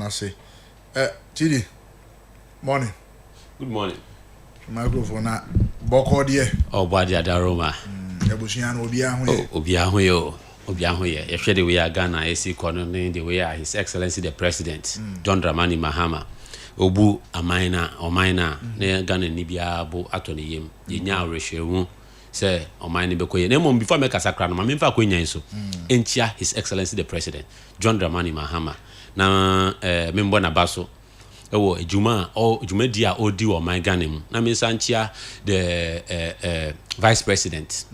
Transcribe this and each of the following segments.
I say. Cedi, morning. Good morning. Microphone na boko de. Oh, body adaroma. Ebusian Obi ahu ye. Yehwe the way Ghana AC Kono the way His Excellency the President John Dramani Mahama obu amaina na Ghana ni bia bo atoni yem. Ye nya rehwehu say omai ni bekoye. Na mom before make asakra no ma memfa kwenya nso. Entia His Excellency the President John Dramani Mahama na membo na baso ewo ejuma dia odi o man Ghana mu na mensanchia the Vice President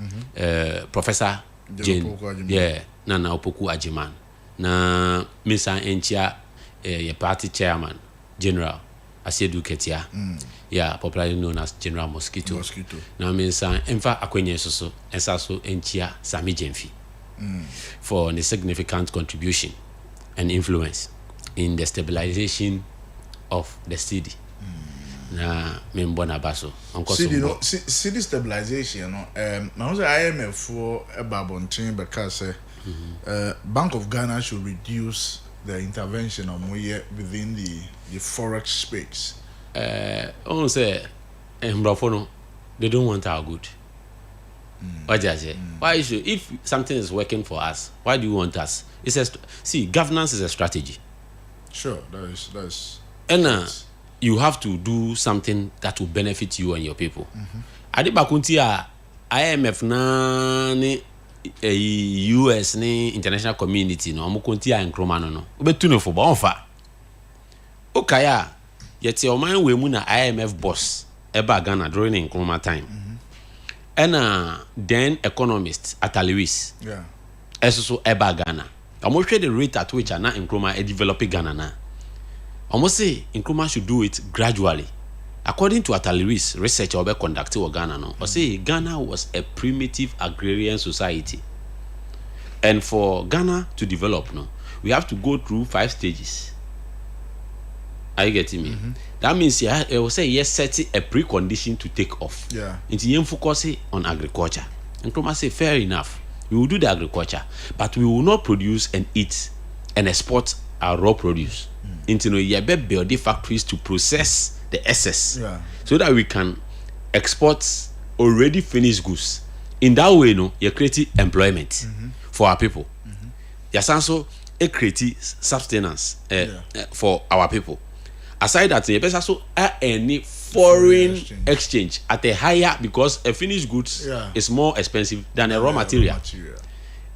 Professor Jane Nana Opoku Ajiman na Misa Enchia ye party chairman General Asiedu Ketia popularly known as General Mosquito. Na Misa Emfa Akwenye so Ensaso Enchia Sami Jemfi for the significant contribution and influence in the stabilization of the Cedi. Na membona baso Cedi stabilization now say IMF for a babontin because Bank of Ghana should reduce the intervention of moye within the forex space. On say no, they don't want our good. What I say? Why should, if something is working for us, why do you want us? See, governance is a strategy. Sure, that is and you have to do something that will benefit you and your people. Adibakunti IMF na ni US ni international community no amukunti enkroma no obetu no fo bonfa okaya yeti oman we mu na IMF boss eba Ghana during enkroma time and then economist Dollarization eso eba Ghana amohwe the rate at which na enkroma e develop Ghana na almost say Nkrumah should do it gradually. According to Dollarization research obe conducted in Ghana no, or say Ghana was a primitive agrarian society. And for Ghana to develop no, we have to go through 5 stages. Are you getting me? That means it will say yes, set a precondition to take off. Into yen focus on agriculture. Nkrumah say fair enough. We will do the agriculture, but we will not produce and eat and export our raw produce. Into no build the factories to process the excess so that we can export already finished goods. In that way, no, you create employment for our people. Yes, also a create sustenance for our people. Aside that, you also any foreign exchange at a higher because a finished goods is more expensive than a raw material.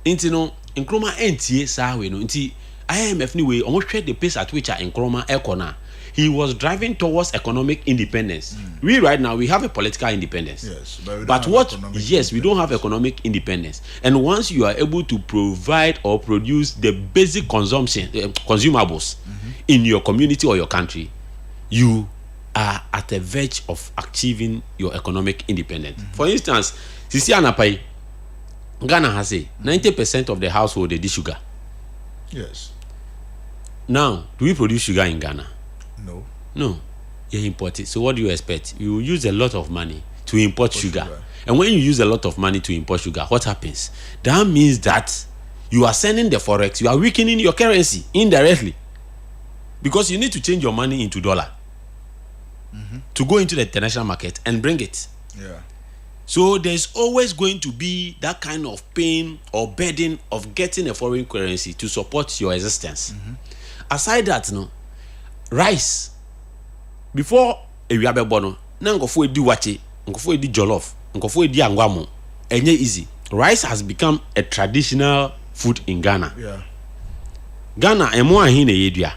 Into no, Nkrumah NTA sa we no inti IMF anyway almost trade the pace at which Nkrumah Ekona. He was driving towards economic independence. We right now we have a political independence. Yes, but what? Yes, we don't have economic independence. And once you are able to provide or produce the basic consumption consumables in your community or your country, you are at the verge of achieving your economic independence. For instance, Sisi Anapai, Ghana has 90% of the household they do sugar. Yes. Now, do we produce sugar in Ghana? No. You import it. So what do you expect? You use a lot of money to import sugar. And when you use a lot of money to import sugar, what happens? That means that you are sending the forex, you are weakening your currency indirectly. Because you need to change your money into dollar to go into the international market and bring it. So there's always going to be that kind of pain or burden of getting a foreign currency to support your existence. Aside that, no, rice before a bono, nkofo edi wache, nkofo edi jollof, nkofo edi angwamo, enye easy. Rice has become a traditional food in Ghana. Ghana emo ahin yedua.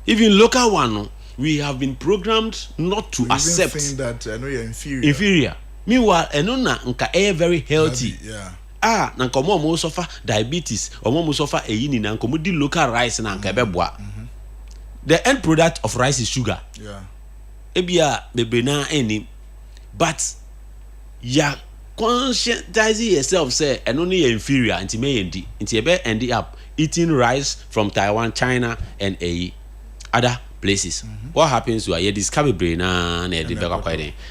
Even local one, no, we have been programmed not to accept that you're inferior. Meanwhile, enona nka very healthy. Na nka mo suffer diabetes, or mo suffer eyini na nka mo di local rice na nka beboa. The end product of rice is sugar. Ebia bebena any, but ya conscientizing yourself say enoni inferior until me endi until you end up eating rice from Taiwan, China, and other places. What happens to you discover brain na the back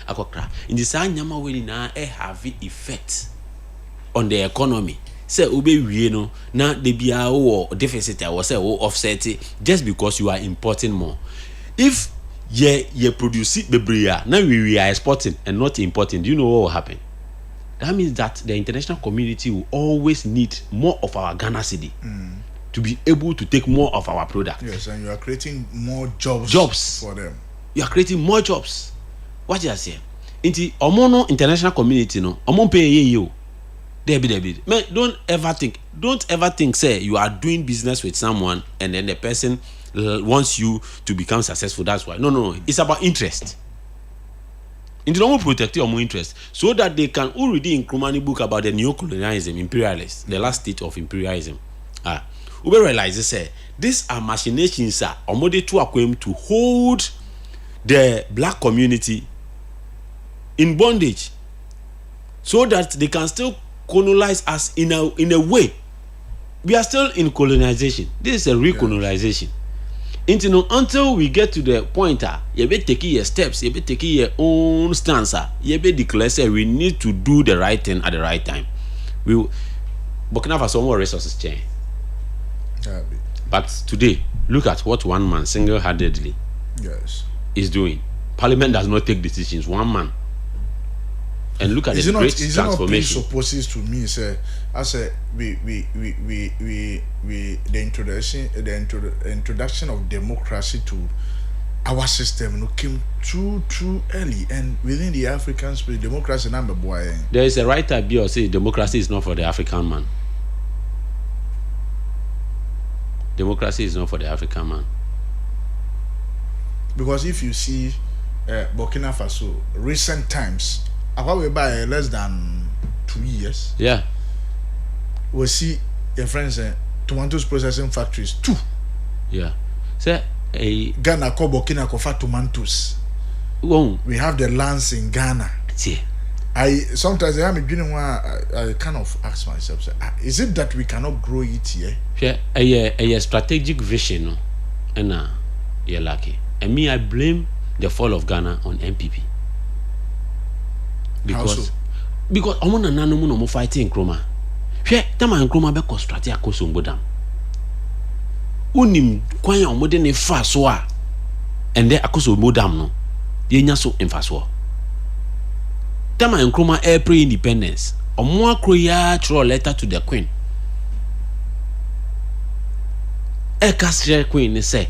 akokra in the same nyama we na have effect on the economy. say ube wie no na de bia wo deficit or say wo offset it just because you are importing more. If ye produce bebrea now we are exporting and not importing, do you know what will happen? That means that the international community will always need more of our Ghana cedi to be able to take more of our product. Yes, and you are creating more jobs for them. You are creating more jobs. What you say? Inti omono international community no omon pay you. Debi. Man, don't ever think say you are doing business with someone and then the person wants you to become successful. That's why. No. It's about interest. In the normal protect your more interest so that they can already in Krumani book about the neo-colonialism, imperialists, the last state of imperialism. We realize say these are machinations to hold the black community in bondage so that they can still colonize us in a way. We are still in colonization. This is a recolonization. Until we get to the point, you be taking your steps, you be taking your own stance, you be declare say we need to do the right thing at the right time. Burkina Faso more resources change. But today, look at what one man single-handedly is doing. Parliament does not take decisions. One man. And look at the great transformation. It opposes to me, say, I say the introduction of democracy to our system came too early, and within the African space, democracy number boy. There is a writer Bill say democracy is not for the African man. Democracy is not for the African man. Because if you see Burkina Faso, recent times, we buy less than 2 years. Yeah. We see your friends tomatoes processing factories 2. Yeah. Say Ghana ko Burkina ko fa tomatoes. We have the lands in Ghana. Yeah. Sometimes I kind of ask myself, is it that we cannot grow it here? Yeah, a strategic vision, no, and you're lucky. And me, I blame the fall of Ghana on MPP. Because omo na nanu mu no mo fighting Nkrumah. Hwe tama Nkrumah be construct akosombo dam. Unim kwan omo de ne fa so a ende akosombo dam no. Ye nya so emfa so. Tama Nkrumah air pre independence. Omo akro ya throw letter to the queen. Ekastre queen say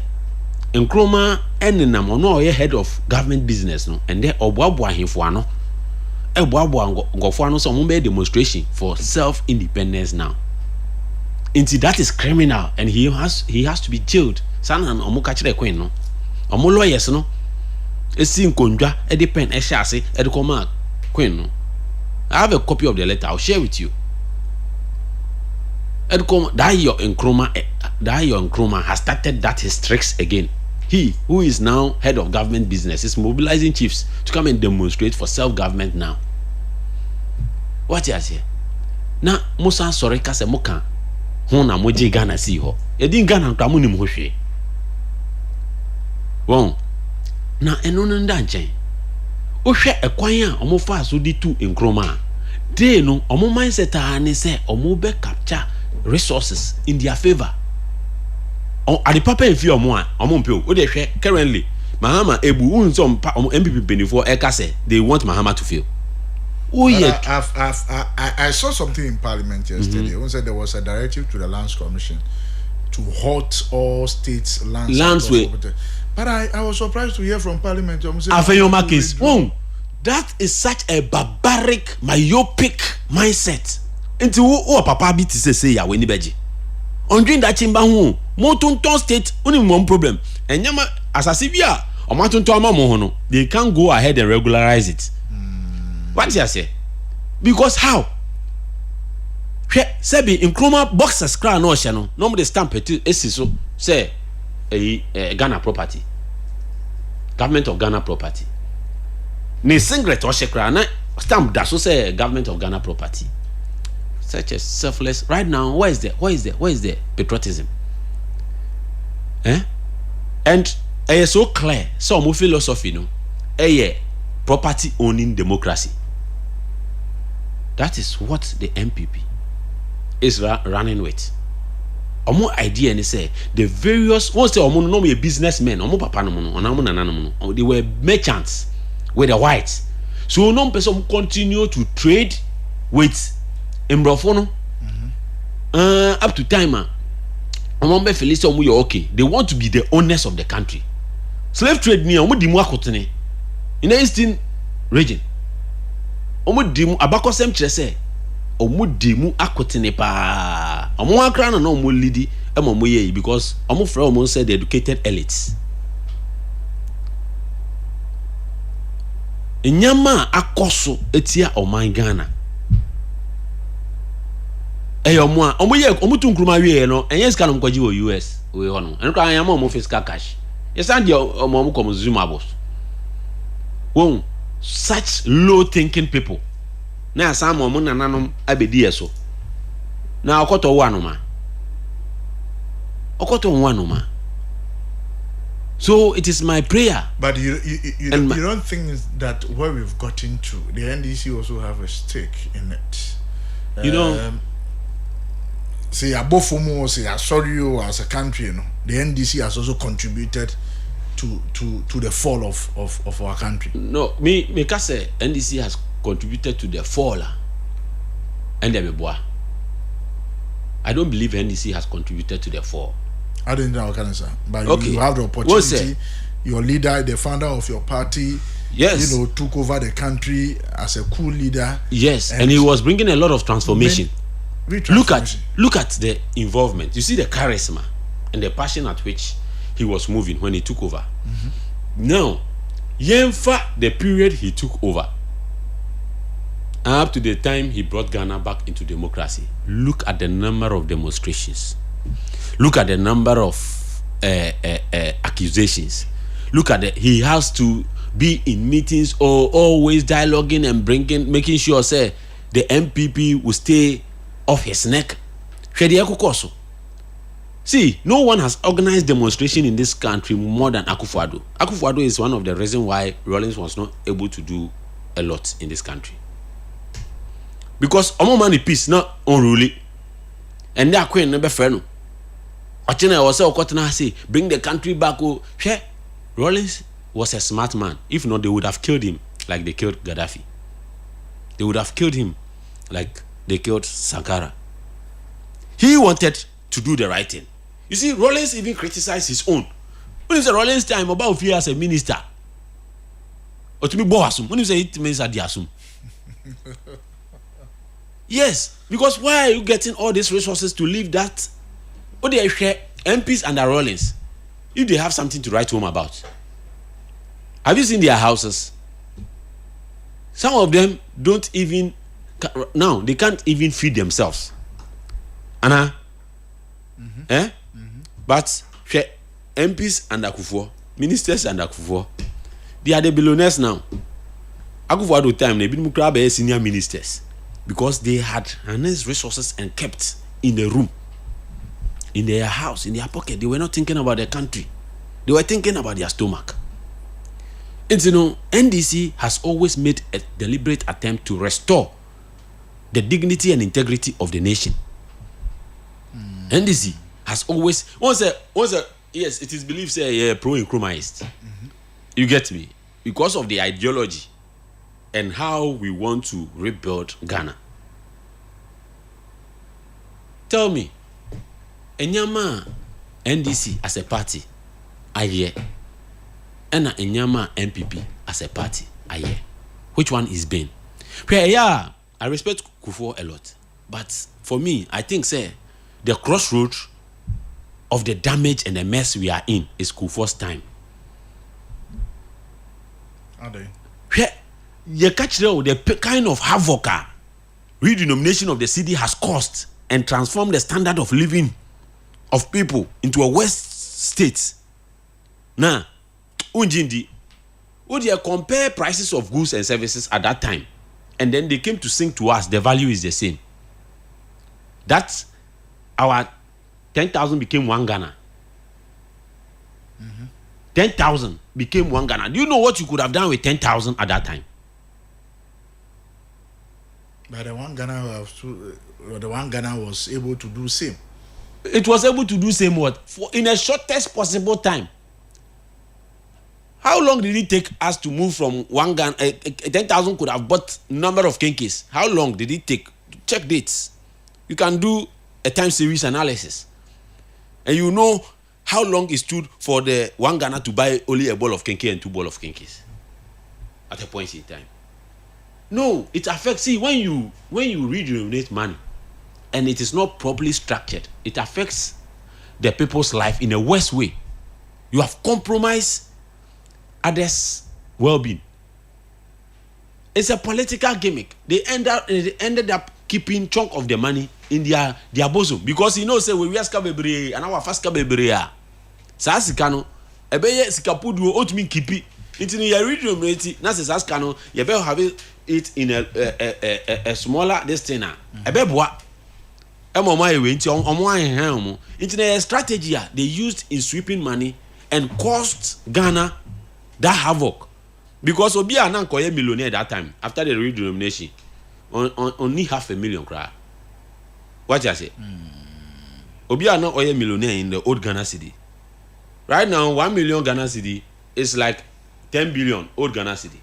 Nkrumah enenam ono oye head of government business no ende oboabo ahemfo ano. Some demonstration for self-independence now. That is criminal, and he has to be jailed. Sanan omo kachire queen no. Omo lawyers no. Esi nkondwa e de pen e hyase e de come queen no. I have a copy of the letter. I'll share with you. E de come that your Nkrumah has started that his tricks again. He, who is now head of government business, is mobilizing chiefs to come and demonstrate for self-government now. What you say? Na Musa sorry kase muka hona moje Ghana si ho. Yedi Ghana nkwa mu nim ho hwe. Won. Na eno no nda nchen. O hwe ekwan a omo fa so di tu Nkrumah. Dey no omo mindset a ne say omo be capture resources in their favor. At the papa in fear more, currently, Mahama Ebu unzom MPP benefo ekase they want Mahama to fail. I saw something in Parliament yesterday. One said there was a directive to the Lands Commission to halt all states' lands. But I was surprised to hear from Parliament. That is such a barbaric, myopic mindset. Into who papa be to say ya weni beji. On doing that chimba hu motunton state only one problem and nyama asasibia o matunton ama mo hono they can't go ahead and regularize it. What you say? Because how sebi Nkrumah boxers cry no hye no no dey stamp it so say Ghana property, government of Ghana property ne singlet o hye cry na stamp that so say government of Ghana property. Such a selfless right now. Where is the patriotism? And so clear. So more philosophy, no. Property owning democracy. That is what the MPP is running with. Omo idea ni say the various once say omo no be businessmen, omo papa no no, onamu nana no, they were merchants with the whites. So no person continue to trade with Mbrofo no. Up to time omo be feel say omo you okay. They want to be the owners of the country. Slave trade ni omo di mu akotene in the eastern region. Omo di mu abakosem kire say omo di mu akotene pa. Omo akra na omo lidi e mo ye because omo fra omo say the educated elites. Enyama akoso etia oman Ghana. Omo ye omo tu nkruma wie no enye ska no mkwaji wo US we ho no enko anyama omo fiscal cash yes and omo consumables won such low thinking people na asam omo nananom abedi eso na okoto wanoma so it is my prayer. But you don't think that where we've gotten to, the NDC also have a stake in it? You know, say Abofomo, say Asorio as a country, you know, the NDC has also contributed to the fall of our country. No, me can say NDC has contributed to the fall. And I don't believe NDC has contributed to the fall. I don't know, but okay. You have the opportunity. Your leader, the founder of your party, yes, you know, took over the country as a cool leader. Yes, and he was bringing a lot of transformation. Look at the involvement. You see the charisma and the passion at which he was moving when he took over. Now, Yenfa, the period he took over, up to the time he brought Ghana back into democracy. Look at the number of demonstrations. Look at the number of accusations. Look at he has to be in meetings or always dialoguing and making sure say the MPP will stay off his neck. See, no one has organized demonstration in this country more than Akufo-Addo. Akufo-Addo is one of the reasons why Rawlings was not able to do a lot in this country. Because Omo man peace not unruly. And they are queen number friend. Ochina was say bring the country back. Rawlings was a smart man. If not, they would have killed him like they killed Gaddafi. They would have killed him like they killed Sankara. He wanted to do the right thing. You see, Rawlings even criticized his own. When you say Rawlings time about fear as a minister, or to be boasum, when you say it means adiasum. Yes, because why are you getting all these resources to leave that? What they share MPs and the Rawlings, if they have something to write home about. Have you seen their houses? Some of them don't even now they can't even feed themselves. Anna, but MPs and Akufo, ministers and Akufo, they are the billionaires now. Akufo at the time they been senior ministers because they had harnessed resources and kept in the room, in their house, in their pocket. They were not thinking about their country; they were thinking about their stomach. And you know, NDC has always made a deliberate attempt to restore the dignity and integrity of the nation. NDC has always yes, it is believed say pro-Nkrumahist. You get me? Because of the ideology and how we want to rebuild Ghana. Tell me, Enyama NDC as a party, aye, and Enyama MPP as a party, aye. Which one is Ben? Yeah, I respect Kufuor a lot, but for me, I think say the crossroads of the damage and the mess we are in is Kufuor's time. Are they? Yeah, you catch the kind of havoc redenomination of the Cedi has caused and transformed the standard of living of people into a West state. Now, Unjindi, would you compare prices of goods and services at that time? And then they came to sing to us, the value is the same. That's our 10,000 became 1 Ghana. 10,000 became 1 Ghana. Do you know what you could have done with 10,000 at that time? But the one Ghana was able to do same. It was able to do same what for in a shortest possible time. How long did it take us to move from one Ghana? 10,000 could have bought number of kenkes. How long did it take? Check dates. You can do a time series analysis, and you know how long it stood for the one Ghana to buy only a ball of kenke and 2 balls of kenkes at a point in time. No, it affects. See, when you redenominate money, and it is not properly structured, it affects the people's life in a worse way. You have compromised others' well-being. It's a political gimmick. They ended up keeping chunk of the money in their bosom because say we ask bebre and our fast bebre a sa sika no ebeye sika poduo otumi kipi intini ya redenominate na se sika no you better have it in a smaller destina ebeboa emomo ewe nti omo ahehan omo intini a strategy they used in sweeping money and cost Ghana that havoc because obi a na nkoye millionaire that time after the redenomination only 500,000 cry. What you say? Obi are not oil millionaire in the old Ghana Cedi. Right now, 1 million Ghana Cedi is like 10 billion old Ghana Cedi.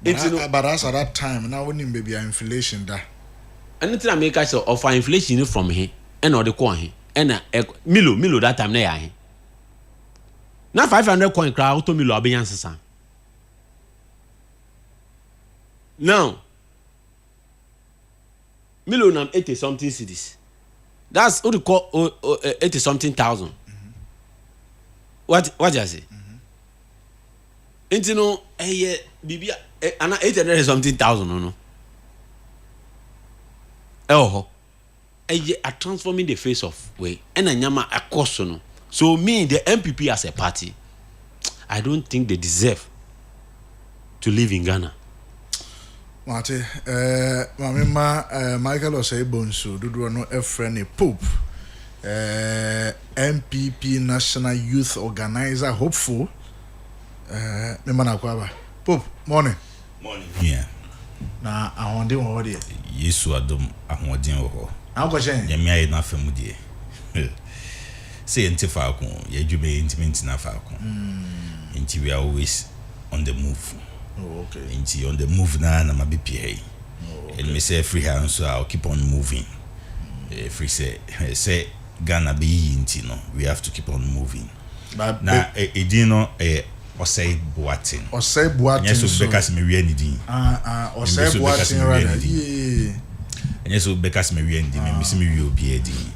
But as at that time, now when maybe inflation that. Anything I make us offer inflation from here and or the coin and milo that time there. Now 500 coin cry auto milo abiyan. Now, million 80 something cities. That's what you call 80 something thousand. What you say? Into no bibia ana 800 something thousand no. Oh, a transforming the face of way and a nyama a cost no. So me the MPP as a party, I don't think they deserve to live in Ghana. Mate, Michael Osei-Bonsu, do no a friend Pope, MPP National Youth Organizer, hopeful. Pope, morning. Morning. Yeah. Na I want them already. Yesu adom ahoden wo. How go chen? Yemi aye na famu die. Say intensify ko, ye dwube intimate na fa ko. Nti we are always on the move. Oh, okay. Nti on the move na mabi pie. And me say free hand so I'll keep on moving. Free say Ghana be nti no, we have to keep on moving. But na edino Osei Boatin. Osei Boatin. Yes, so because me we ndin. Osei Boatin rather. Yeah. Yes, so because me we ndin, me see me we obi edin.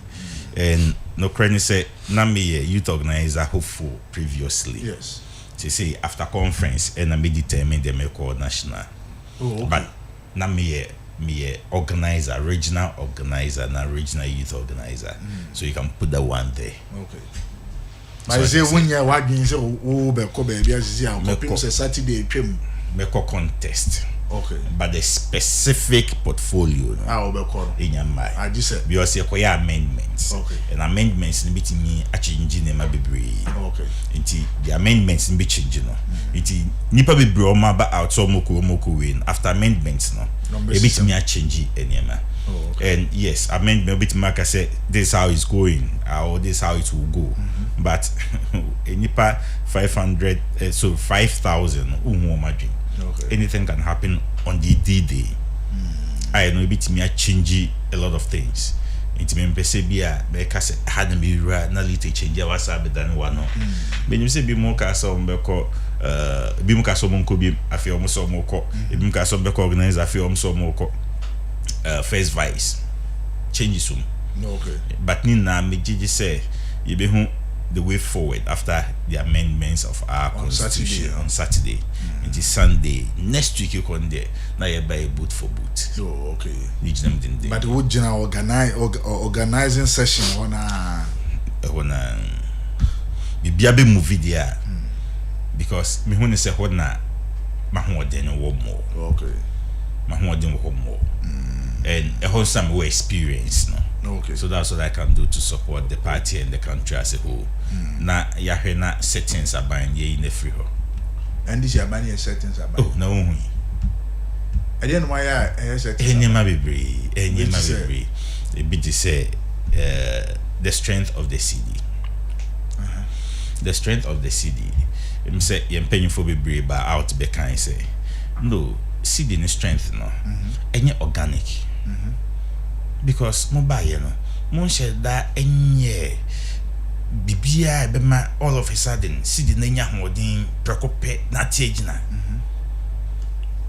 And no credit say na me youth organizer hopeful previously. Yes. They say after conference and I me determine them call national. Oh, okay. But na me organizer, regional organizer, na regional youth organizer. So you can put that one there. Okay. But so say when you what means oh be ko baby as you say Saturday twem me ko contest. Okay. But the specific portfolio in your mind. I just said because you require amendments. Okay. And amendments in between me a changing them be okay. Inti the amendments in be changing no. Inti nipa be broma ba out so moko win after amendments no. A bit me a change anyama. Okay. And yes, amendment bit mark I say this is how it's going or this is how it will go. But nipa 500 so 5,000 imagine. Okay. Anything can happen on the D-Day. I know bit me a change a lot of things. Into me pese bia because had me na little change was than one. When you say be more castle beko be more castle monko be afio mo so moko be more castle beko organize afio so moko first vice change soon. Okay. But ni na me jiji say you be who the way forward after the amendments of our constitution on Saturday. It is Sunday. Next week you come there. Now you buy boot for boot. Oh, okay. But would general organizing session on a be movie there because me when say what na mahmoden wo more. Okay. Mahmoden wo more. And a whole some way experience no. Okay. So that's what I can do to support the party and the country as a whole. Na yahena settings are buying ye in the free ho. And this Yabani settings are buying. Oh no. Again, why Enyema bebree. A bit to say the strength of the Cedi. The strength of the Cedi. I'm say you're paying for bebree, but out be kind say no Cedi ni strength no. Any organic. Because mobile you know, mon share that any bibia bema all of a sudden Cedi na nya hodin prekope na tiegina.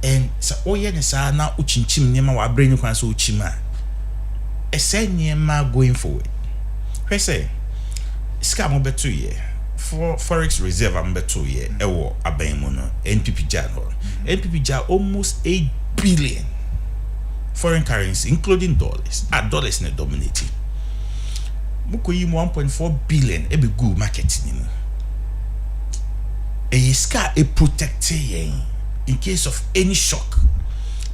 And so oye ne sa na uchinchim niema wa brain kwan so uchima. Ese niema going forward. Hwe say ska mo beto ye for forex reserve am beto ye ewo aban mu no NPP ja no. NPP ja almost 8 billion foreign currency including dollars. Dollars na dominating. Muko yi 1.4 billion e be good market ni mu. E ska e protect ye in case of any shock.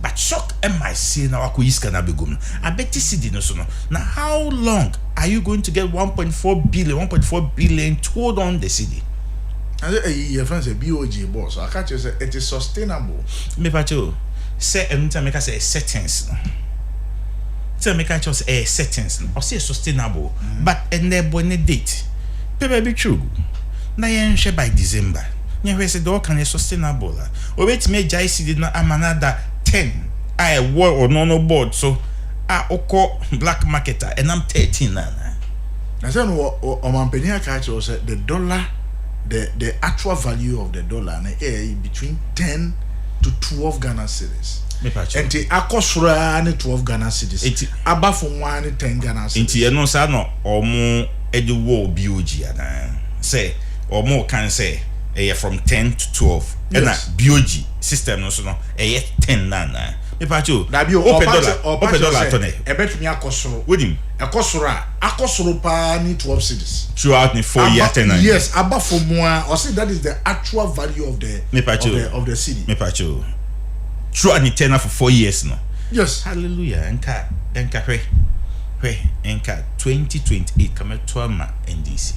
But shock might say now I bet Cedi no so no. Now how long are you going to get 1.4 billion to hold on the Cedi? And your friend say BoG boss. I can't just say it is sustainable. Me pacho say anytime make say settings no. Tell me can't just settings no. Or say sustainable. But and there boy date. Paper be true. Na yen share by December. Nyewe say do can sustainable la. O wait me jai Cedi na amanada 10 I war or no board so oko black marketer and I'm 13 now. I said Omampenia catch was the dollar the actual value of the dollar between 10 to 12 Ghana cedis. And the akosura and 12 Ghana cedis. Abba from 1 to 10 Ghana cedis. Inti no sa no omo edu wo BoG ana. Say or more can say from 10 to 12. And BoG system no so no 10 nana. Me pacho. Open dollar to ne. E bet me akosoro. With him. Akosoro pa ni 12 cedis. Throughout the 4 year tenure. Yes, above for more. Or say that is the actual value of the of the Cedi. Me pacho. Throughout the tenure for 4 years no. Yes. Hallelujah. Enka 2028 come to ma NDC.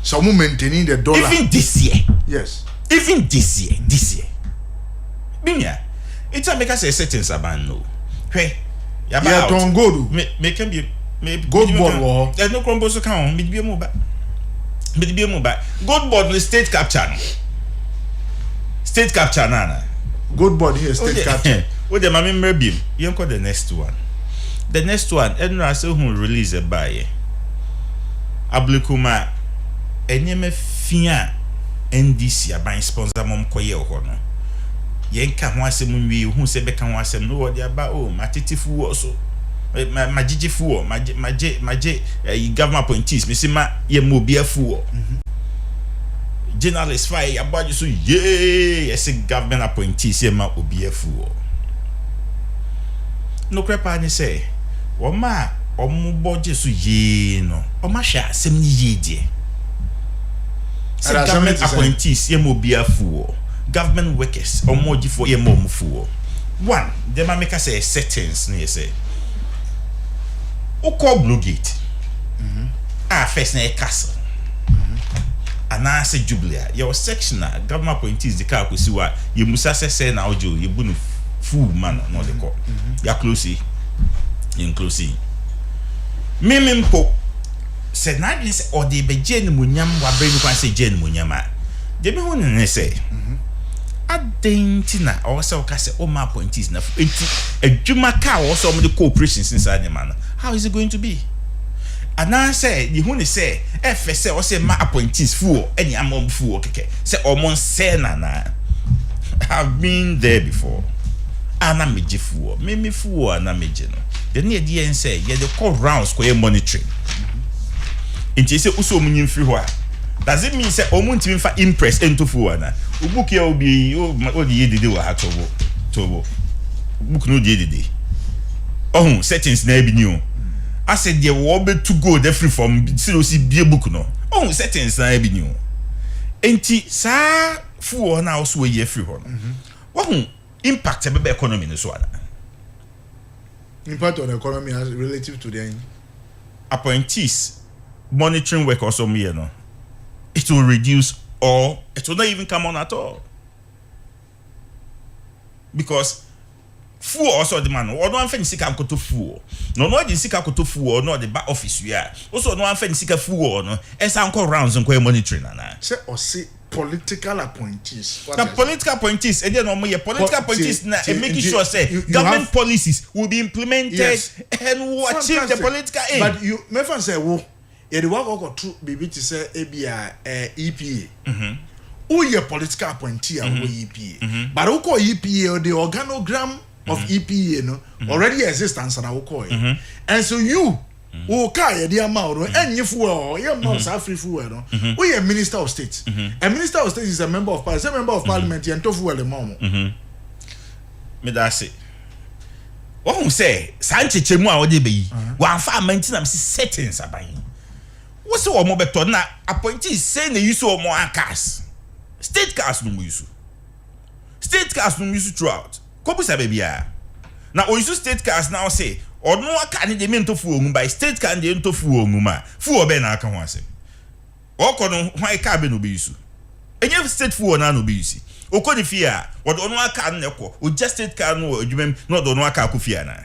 So we maintaining the dollar. Even this year. Yes. Even this year. Binya. It's a make us a settings about no. Hey. Yeah, don't go to. Make can be gold board war. There's no crumbles to count. Be a mobile. Gold board is state capture. State capture nana. Gold board here state capture. What the mammy maybe you call the next one. The next one, Edna so who release a buy. Ablikuma enyeme fia NDC aban sponsor mom koye ho no yenka ho asem nwi hu se beka ho asem no wodi aba o matetifu wo so majijifu wo maje government appointees me se ma ye mo biafu wo journalist fire abaju so ye yes government appointees ye ma obiafu wo no krepa ni say wo ma omo boje so ye no o ma hwa asem ni ye die. Government appointees, ye mo biafu. Government workers, or more for ye mo mufu. One, the man make us a settings, near say. O call Blue Gate. First na castle. And I say Jubilee. Your section, government appointees, the car could see what you must say now, Joe, you bunu fool man, no the call. Ya closey. In closey. Mimimpo. Said na bin say or dey be Jane Munyam wa bring kwan say Jane Munyama. Dey me won ne say. Adentina or say o ka say o ma appointees na enti adwuma ka o so the cooperations inside the man. How is it going to be? And I say the who say if say o say ma appointees fool any amom fool keke. Say o mon say na. I've been there before. Ana meje fool. Me fool ana meje no. The near the say ye the call rounds ko monitoring. Inti say uso munyin free ho a does it mean say omuntimi fa impress into fu na book ya obi o di yedede wa ha tobo book no di yedede oh settings na bi ni o I said there wo be to go the free from seriously be book no oh settings na bi ni o enti sa fu na also ye free ho no wo impact e be economy no so ana impact on the economy as relative to the appointees monitoring work or some year no it will reduce or it will not even come on at all because fuel also the man or no one fancy can go to fuel no the sika go to fuel no the back office we are also no one fancy can fuel no and some rounds and go monitoring na say or say political appointees the political appointees and then no more political appointees na making sure say government policies will be implemented and will achieve the political aim. But you me fan say wo ye the work go to BB to say EPA who your political appointee and EPA but who call EPA the organogram of EPA no already exists and I call it and so you who carry the amount and you fuel your mouth are free fuel no we a minister of state a minister of state is a member of parliament, a member of parliament and to fuel the mom me that say what say Sanchez chemu a wode be one fa maintain am settings aban what say o mo beto na appointees say na use o mo cars state cars no use throughout kobu sabe bia na o use state cars now say no aka ni de me ntofu ongu by state car de ntofu ongu ma fu obe na aka ho asem oko no hwan car be no be use enye state fu na no be use oko ni fia wo do no aka na ko o just state car no adwumem no do no aka ko fia na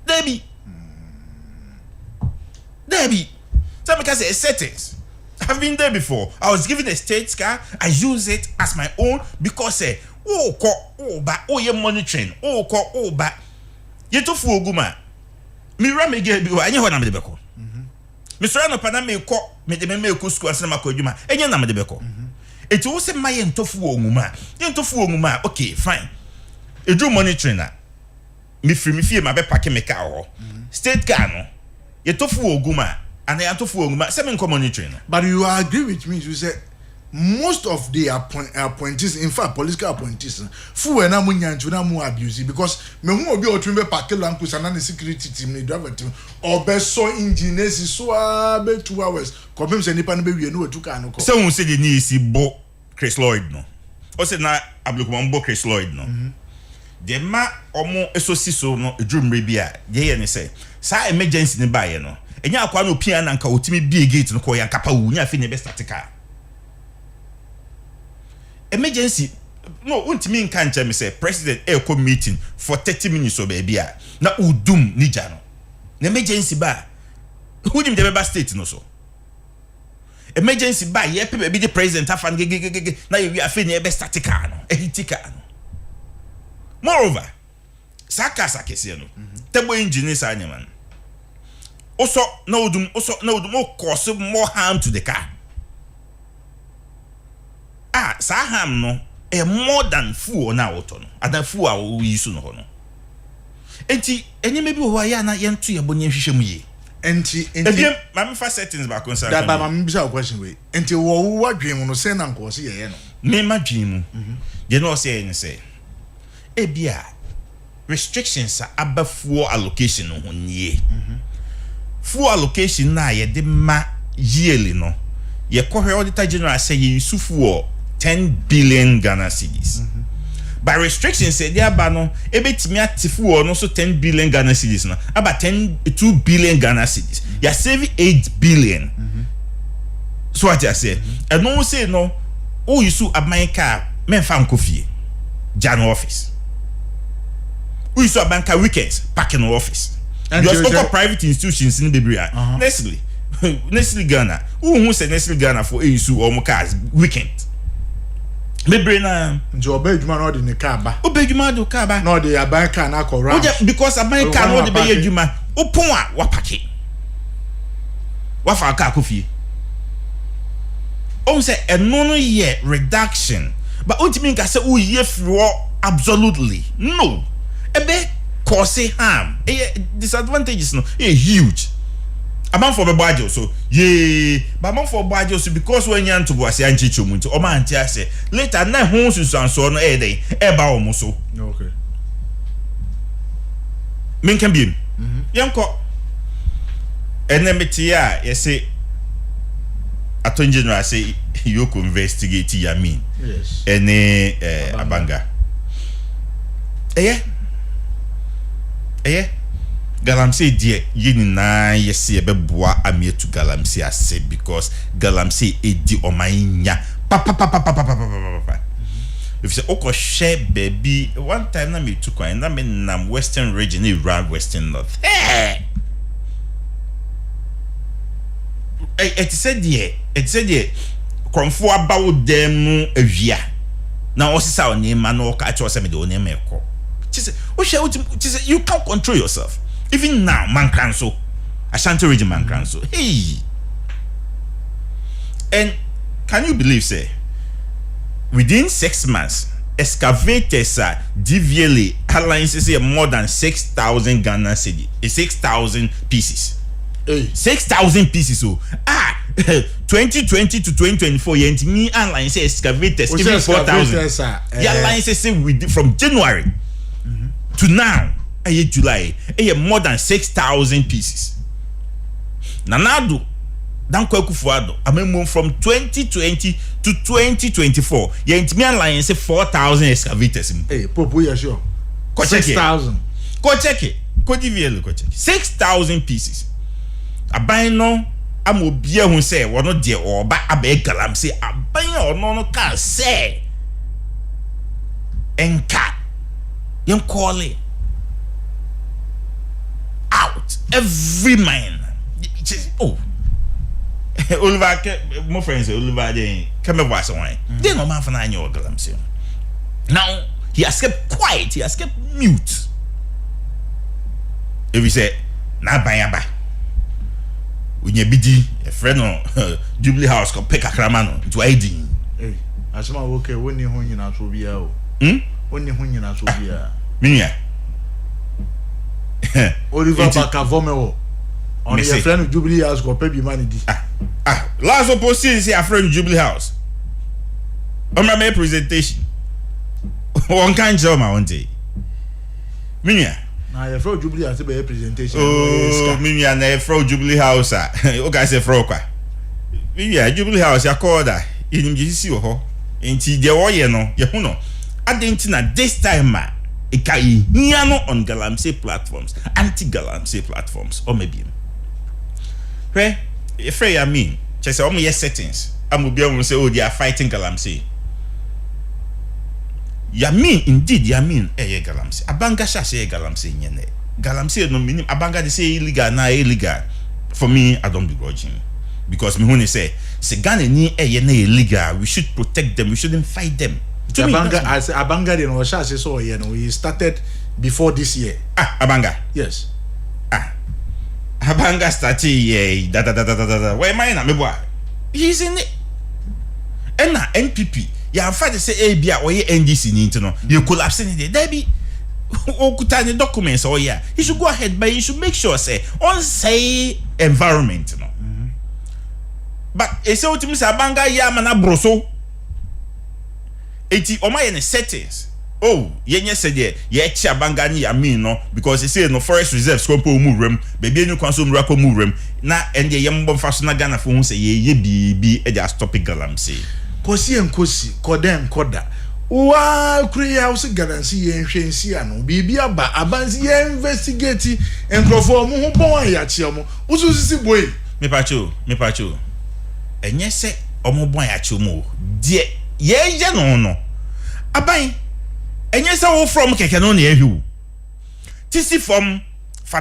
debi so because it's settings. I've been there before. I was given a state car. I use it as my own because ye monitoring. Ba. Ye to fu oguma. Mi ra me ge bi wa anye ho na me de beko. Mr. No pana me ko me de me ko school asema ko adwuma. Enye na me de beko. Eti wo se maye ntofu oguma. Ye ntofu oguma. Okay, fine. E do monitoring na. Me fie ma be park me car ho. State car no. Ye tofu oguma. And I have to follow seven monitoring. But you agree with me, you say most of the appointees, in fact, political appointees, fu na munyanju na mu abuse because me hu obi otumbe parke lankus and the security team ni driver team or be so engineers so be 2 hours. Come say nipa no be wie no etuka no ko. So who say the ni si bo Chris Lloyd no. O say na ablokuma bo Chris Lloyd no. The ma omo esosiso no edwumre bia ye ne say sa emergency ni ba ye no. Enya akwa no pia na nka otimi bie gate no ko ya nkapa wu nya fe ne be statica emergency no untimi nka nche me say president e meeting for 30 minutes o be bia na udum nija no na emergency ba who dim the member state no so emergency ba ye pe be the president afan gege na ye wi afe ne be statica no ehitika no moreover saka sakese no tebo engineers anyaman also no udum cause more harm to the car. Sa harm no more than fool na auto no. Ada fool a we use no no. Enti enye mebi wo ya na yentu ye bonye hwehwe mu ye. Enti mama fa settings ba concern. That ba mama bisa question we. Enti wo wadwen mu no say na nko se ye no. Me ma dwen mu. Ye no say en say. Ebia restrictions aba fuel allocation no ho nie. Fuel allocation na ye de ma yearly no ye kohwe auditor general say ye use fuel 10 billion Ghana cedis by restrictions say there ba no ebetimi ati fuel no so 10 billion Ghana cedis no about 2 billion Ghana cedis ya save 8 billion so what I say and no say no o use abanka men fa nkofie Jan office o use abanka weekends back in office. And you also private institutions in the Biblia. Nestle Ghana. Who say Nestle Ghana for ASU or Mokas weekend? Maybe na Joe Bedjuma no de Kaba. O Bedjuma do Kaba. No de Abanka na kora. Because Abanka no de Bedjuma. O ponwa wa pake. Wa fa ka kofi. O say eno ye reduction. But o timi nka say o ye fro absolutely. No. Ebe cause harm. Disadvantages no huge. Amount for budget so but amount for budget so because when you to boase anchi chomu nti o ma anti ase later na ho susanso no dey e ba omo so. Okay. Men can be yanko enemity a you say attorney general say you could investigate ya mean. Yes. Ene abanga. Galamsey dear yini na yesi ebe boa amie to Galamsey ase because Galamsey edi o mainya pa if you say oko share baby one time na me took one na me nam western region around western north hey it said konfo abawo dem awia na osisa onema na oka cho se me de onema ekọ chise o share chise you can't control yourself even now man can so Ashanti region man can so hey and can you believe say within 6 months excavators are DVLA alliances here more than 6,000 Ghana cedi 6,000 pieces 6,000 pieces so 2020 to 2024 yent me alliance excavators even 4,000 yeah alliances from January to now July more than 6,000 pieces nanado dan kwakufuado amemmo from 2020 to 2024 yent me alliance 4,000 excavators popo ya sure 6,000 go check it go DVL go check 6,000 pieces aban no amobia hu say wono de oba abai galam say aban ono no ka say enka yen call it out every man oh Oliver my friends Oliver dey come was one they no man for na your galam say now he has kept quiet he has kept mute if we say na ban Unya bidi a friend no Jubilee House ko pick akrama no to ID asema okay woni ho nyina so bia o woni ho nyina so bia minya Oliver Bakavomewo on your friend Jubilee House ko pe bi man di last opposition say a friend Jubilee House on my presentation one kan job ma one day minya na your friend Jubilee House be presentation minya na your friend Jubilee House o ga say fro kwa minya Jubilee House ya call that in GC ho enti de wo ye no ye hu no adenti na this time e kai hia no on galamsey platforms anti galamsey platforms or maybe where if I mean just say yes settings amobia won say oh they are fighting galamsey Yamin indeed Yamin galamsey abanga sha say galamsey nyene galamsey no minim abanga they say illegal na illegal for me I don't begrudge him because me when say Ghana ni na illegal we should protect them we shouldn't fight them abanga as abanga dey no sha say so no we started before this year abanga yes abanga started da where mine na me boy he's in it and na NPP ya fact say bia oye NDC ni no you collapse in there be okuta the documents or yeah he should go ahead but he should make sure say on say environment no but e say ultimate say abanga ya mana broso eti o ma ye settings yenye said ye chi abanga ni Yamin no because he say no forest reserves ko po mu rem baby enu kwanso mu rako mu rem na ende ye mbom faso na Ghana fo hu say ye bibi e just stop galamsey kosi enkosi kodem koda wa kuri ya usi galamsey ye nhwensi ano bibi aba abansi ye investigate enkrofo mu ho bon ya chi omo usu sisi boy me pacho enye se omo bon ya chi omo die ye no aban enye se wo from keke no na ehwu tisi from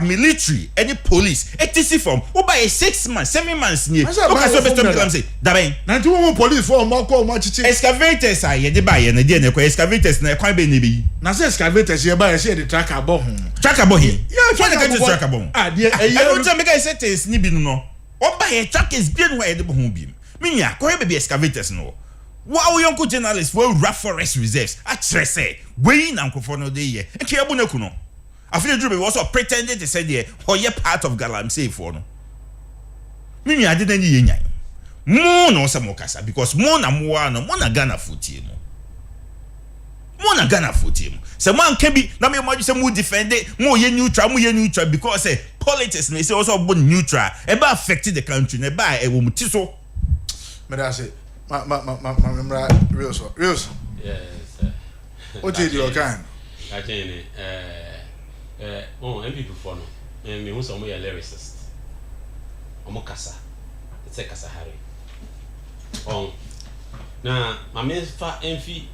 military any police etc from wo buy 6 months 7 months ni o ka so better me say da ben na ti wo police for mo ko mo chichi excavators a ye de buy ye na de na ko excavators na kwan be na be na say excavators ye buy ye de tracker bo ho yeah tracker bo de e no tell me guys settings ni bi no o buy ye trackers bi no ye de bo ho bi minya ko ye be excavators no wow yonko journalist for rough forest reserves actually say we na nkofo no de ye nke ye bu na ku no after the was also pretending to say there or ye part of galamsey for no me I didn't ye nyan mo no some okasa because mo na mo no mo na Ghana futi mo na Ghana futi so man can be na me mo say mo defend mo ye neutral because say politics na say also bo neutral e ba affect the country na ba e wo muti so me da say ma real so yes o je di okan I think NPP for no me who some ya lyricist omo kasa it's a kasa hari na ma me fa enfi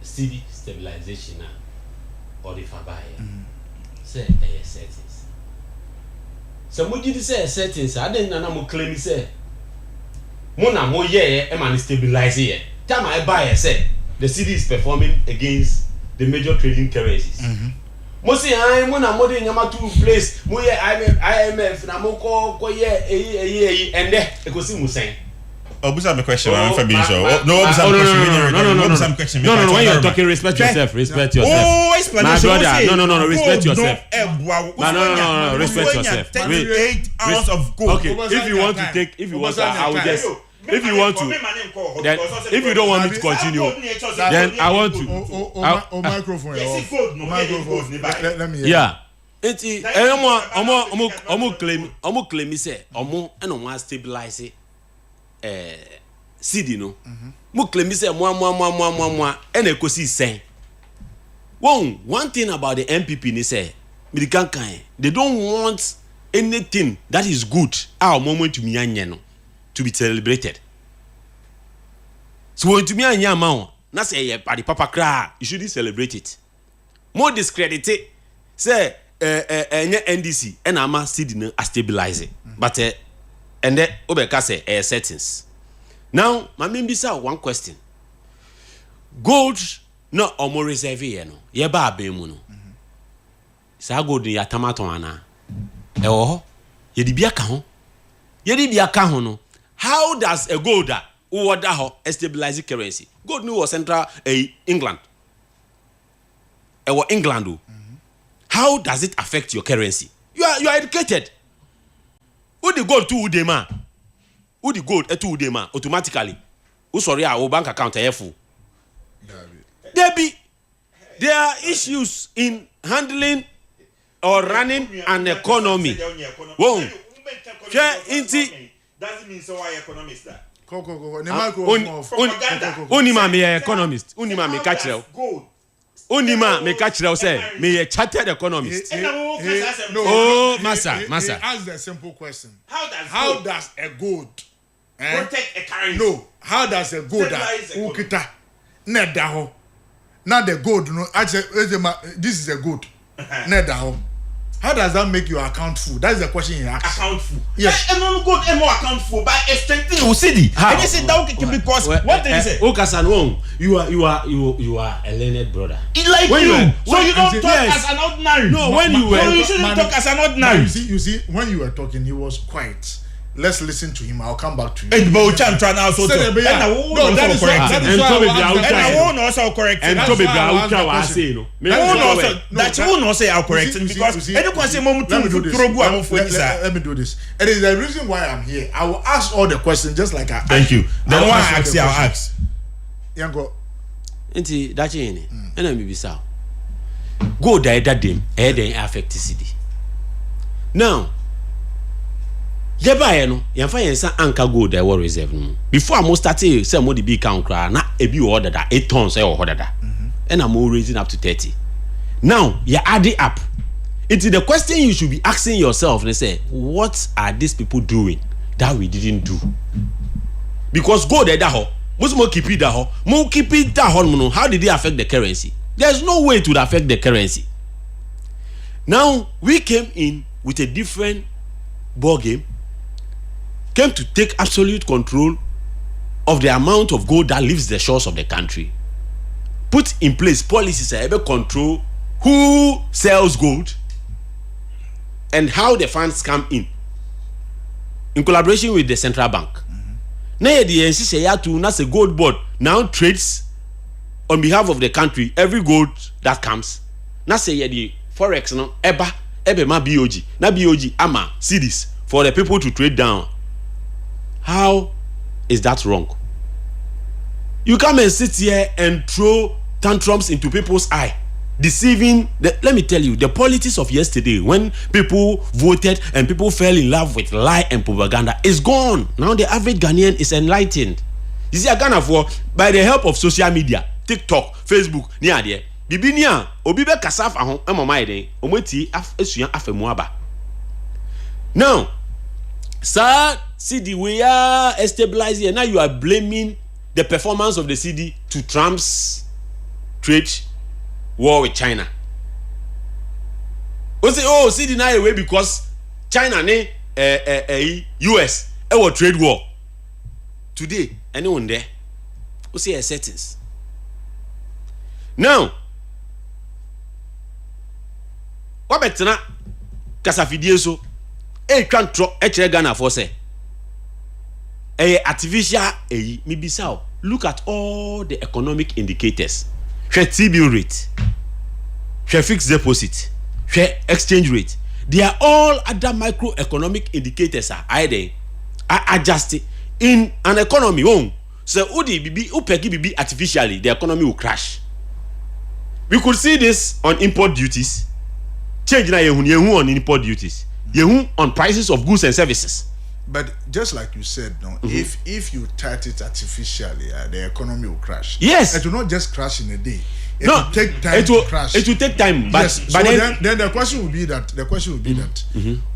Cedi stabilization or the fabaye. Say settings. So what did you say settings? I didn't know claim say. Mona mo ye e man stabilize here. Time I buy say the Cedi is performing against the major trading currencies. Mo say I mo na mo dey nyama to place mo ye IMF na mo ko ye and there e go see mo say. Obusa me question I'm for being sure. No, Obusa me question. No, when you're talking respect yourself. Oh, my brother, no, respect yourself. No, respect yourself. 38 ounces of gold. Okay, if you want to I will just if you want to, then if you don't want me to continue, then I want to. Microphone. Let me hear. Yeah. Enti omo claim say omo and omo stabilize Cedi no. Mo claim say mo and e kosi sen. One thing about the MPP ni say they don't want anything that is good our moment to me anye no to be celebrated. So when to me anya amount, na say ye party papa cry, you shouldn't celebrate it. More discredited say NDC and ama Cedi no stabilize it. But and then obeka say settings. Now, my membisa one question. Gold no omo reserve ye no. Ye ba abemu no. Sa gold ya tamaton ana. Ye di bia ka ho. Ye di bia ka ho no. How does a gold who stabilize currency? Gold no was central England. England. How does it affect your currency? You are educated. Who the gold to udema? Who the gold to udema automatically? Who sorry our bank account full? There are issues in handling or running an economy. Whoa. Doesn't mean so why economists that. Unima me economist. Unima me catch you. Unima me catch you say me a chartered economist. Oh, massa. Ask the simple question. How does a gold protect a currency? No. How does a gold ukita nedaho? Not the gold. No, this is a gold. Nedaho. How does that make your account full? That is the question you ask. Account full. Yes. And no good more account full by strengthening Cedi. And they say that because what they say. Okasan, you are a learned brother. Like you. So you don't talk as an ordinary. No, when you were. So you shouldn't talk as an ordinary. You see, when you were talking, he was quiet. Let's listen to him. I'll come back to you. And Bochan try now so. No, that is correct. And I won't also correct. And to be say no. That won't also say I'll correct because anyone say let me do this. It is the reason why I'm here. I will ask all the questions just like I. Thank you. Then why I ask? I'll ask. Yango. Enti dachi ni. Ena mi bisa. Go die that dem. Then affect Cedi. Now. Yeba no yemfa yensa anka gold e war reserve no before I start say mo the big count kra na e bi order that 8 tons e order that and I'm raising up to 30. Now you add it up. It's the question you should be asking yourself and say, what are these people doing that we didn't do? Because gold e da ho mo keep it da ho mo keep it da ho no, how did it affect the currency? There's no way to affect the currency. Now we came in with a different ball game. Came to take absolute control of the amount of gold that leaves the shores of the country. Put in place policies that ever control who sells gold and how the funds come in collaboration with the central bank. Now the NCC a gold board now trades on behalf of the country every gold that comes. Now say the forex no ebe ma BoG. Na BoG ama Cedis for the people to trade down. How is that wrong? You come and sit here and throw tantrums into people's eye, deceiving. Let me tell you, the politics of yesterday, when people voted and people fell in love with lie and propaganda, is gone. Now the average Ghanaian is enlightened. You see, Ghana for by the help of social media, TikTok, Facebook, near there. Bibinia, obibe kasaf ahon emoma ometi esuyan afemuaba. Now, sir, Cedi, we are stabilizing. Now you are blaming the performance of the Cedi to Trump's trade war with China. We say, oh, Cedi now away because China ne US trade war. Today, anyone there? We say settings. Now, what better na kasafidie so? Twan tro Ghana for say. Artificial mibisa. Look at all the economic indicators. Share T-bill rate, share fixed deposit, share exchange rate. They are all other microeconomic indicators are adjusted in an economy. So upegi bibi artificially, the economy will crash. We could see this on import duties. Change na yehu on import duties. Yehu on prices of goods and services. But just like you said, no, if you tart it artificially, the economy will crash. Yes, it will not just crash in a day. It will take time to crash. It will take time, but yes. But so then the question will be that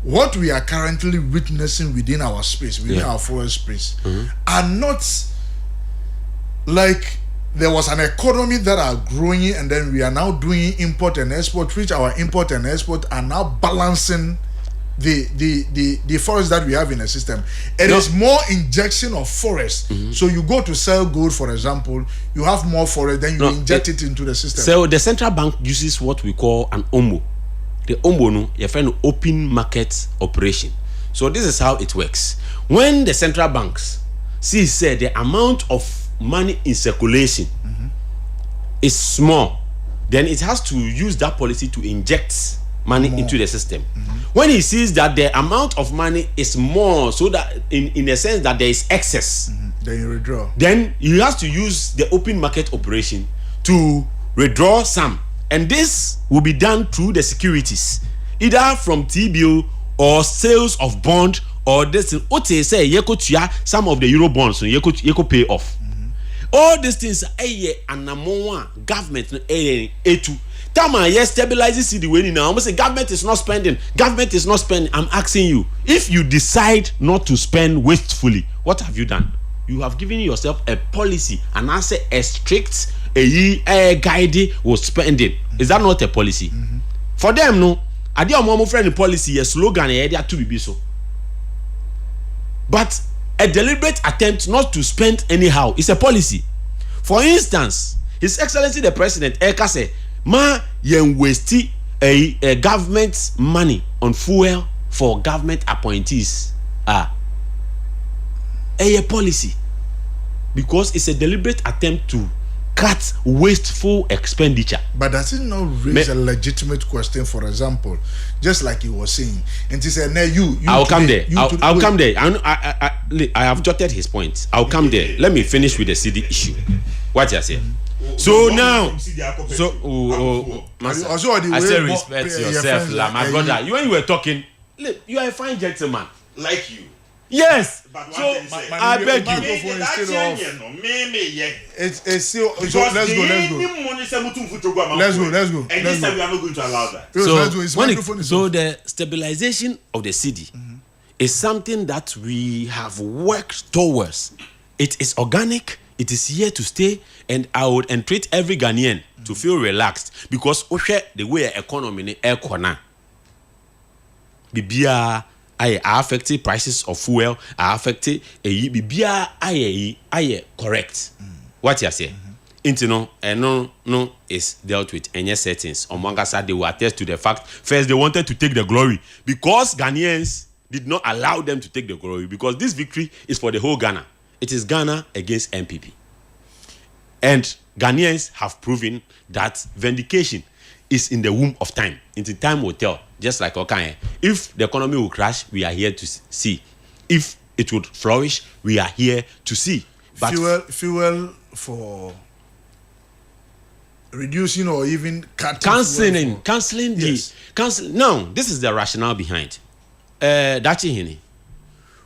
what we are currently witnessing within our space, within our forest space, are not like there was an economy that are growing, and then we are now doing import and export, which our import and export are now balancing the forest that we have in the system. It is more injection of forest. So you go to sell gold, for example, you have more forest, then you inject it into the system. So the central bank uses what we call an OMO. The OMO no, you find open market operation. So this is how it works. When the central banks see the amount of money in circulation is small, then it has to use that policy to inject money into the system. When he sees that the amount of money is more, so that in the sense that there is excess, then you withdraw. Then he has to use the open market operation to withdraw some, and this will be done through the securities, either from T-bill or sales of bond, or this. What they say, you could some of the euro bonds, so you could pay off. All these things, government, A2. Tama, yes, stabilizes Cedi way now. I'm saying government is not spending. Government is not spending. I'm asking you, if you decide not to spend wastefully, what have you done? You have given yourself a policy and answer a strict guide with spending. Is that not a policy? For them, no. I did a friend policy, a slogan, they are to be so. But a deliberate attempt not to spend anyhow is a policy. For instance, His Excellency the President, say, ma yen waste a government money on fuel for government appointees. A policy, because it's a deliberate attempt to cut wasteful expenditure. But does it not raise a legitimate question? For example, just like he was saying, and he said, "No, I'll come there. I'll come there. I have jotted his point. I'll come there. Let me finish with the Cedi issue. What you say? So now, Master, I say respect yourself, my brother. You when you were talking, you are a fine gentleman, like you. Yes. So I beg you. It's still. So let's go. And this time we are not going to allow that. So the stabilization of the Cedi is something that we have worked towards. It is organic. It is here to stay, and I would entreat every Ghanaian to feel relaxed, because the way economy bibia I affected prices of fuel, I affected bibia I correct. What you say? Intino no is dealt with any settings. On one side, they will attest to the fact first they wanted to take the glory, because Ghanaians did not allow them to take the glory, because this victory is for the whole Ghana. It is Ghana against MPP. And Ghanaians have proven that vindication is in the womb of time. Into time will tell. Just like Okanye. If the economy will crash, we are here to see. If it would flourish, we are here to see. But fuel for reducing or even cutting. Cancelling. Now, this is the rationale behind. Dachi Hini.